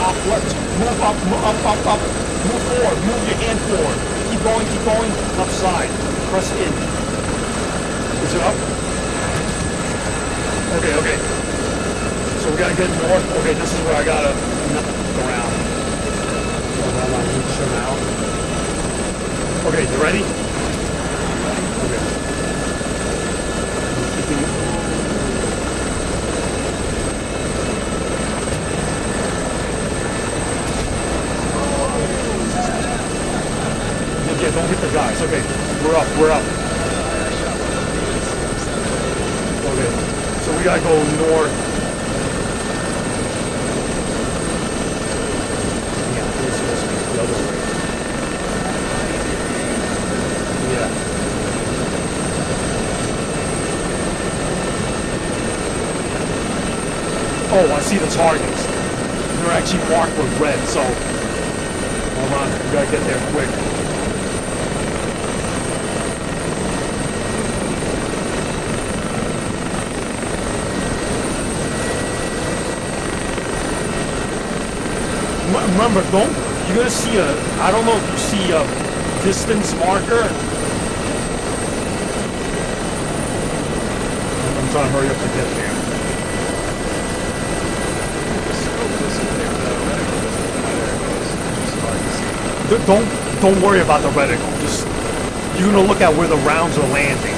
Left. Move up, up. Move forward. Move your hand forward. Keep going. Left side. Press in. Is it up? Okay. So we gotta get north. Okay, this is where I gotta around. Hold on, show now. Okay, you ready? Okay. Okay, don't hit the guys. Okay, we're up. Okay, so we gotta go north. Yeah, this is supposed to be the other way. Yeah. Oh, I see the targets. They're actually marked with red, so hold on, we gotta get there quick. Remember, you're gonna see I don't know if you see a distance marker. I'm trying to hurry up to get there. Don't worry about the reticle. Just, you're gonna look at where the rounds are landing.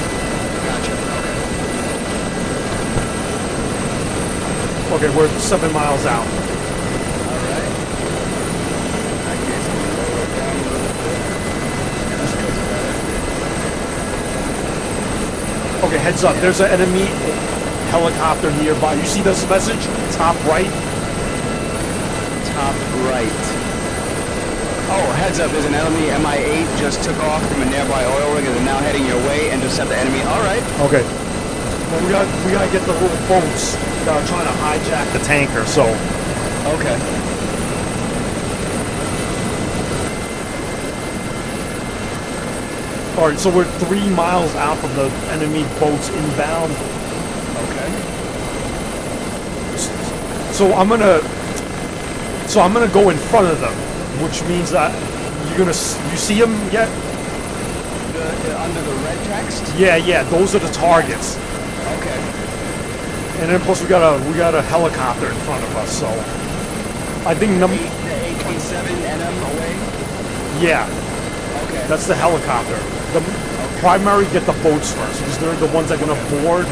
Gotcha, okay, we're 7 miles out. Okay, heads up. There's an enemy helicopter nearby. You see this message? Top right? Top right. Oh, heads up. There's an enemy Mi-8 just took off from a nearby oil rig and is now heading your way. Intercept the enemy. All right. Okay. Well, we gotta get the little boats that are trying to hijack the tanker, so... Okay. Alright, so we're 3 miles out from the enemy boats inbound. Okay. So I'm gonna go in front of them, which means that you see them yet? Under the red text? Yeah, those are the targets. Okay. And then plus we got a helicopter in front of us, so I think the 827 NM away? Yeah. Okay. That's the helicopter. The primary get the boats first, because they're the ones that are gonna board.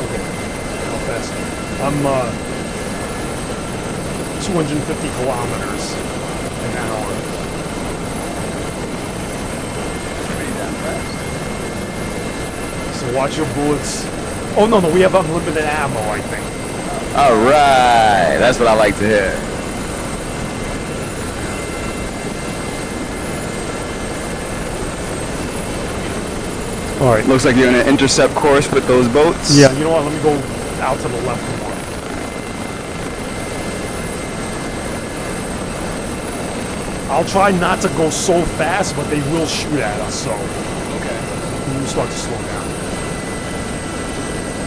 Okay. How fast? I'm 250 kilometers an hour. Pretty damn fast. So watch your bullets. Oh no, we have unlimited ammo, I think. All right, that's what I like to hear. All right. Looks like you're in an intercept course with those boats. Yeah, you know what? Let me go out to the left more. I'll try not to go so fast, but they will shoot at us, so... Okay. We'll start to slow down.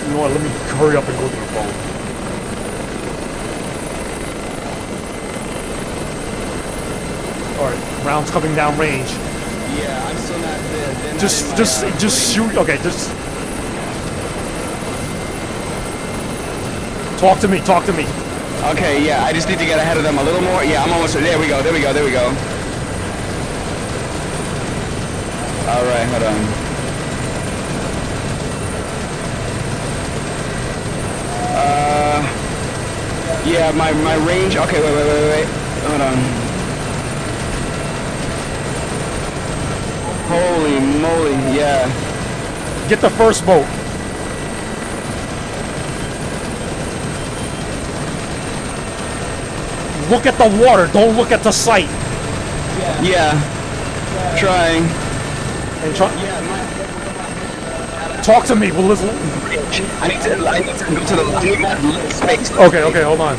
You know what? Let me hurry up and go to the boat. Alright, rounds coming down range. Yeah, I'm still not there. Just shoot. Okay, just... Talk to me. Okay, yeah, I just need to get ahead of them a little more. Yeah, I'm almost there. We go. All right, hold on. Yeah, my range. Okay, wait. Hold on. Holy moly, yeah. Get the first boat. Look at the water, don't look at the sight. Yeah. Trying. And talk to me, we'll listen. I need to go to the space. Okay, hold on.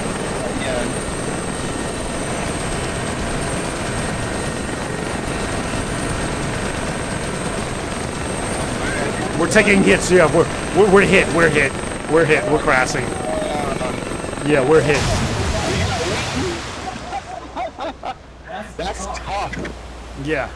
We're taking hits. Yeah, we're hit. We're hit. We're hit. We're crashing. Yeah, we're hit. That's tough. Yeah.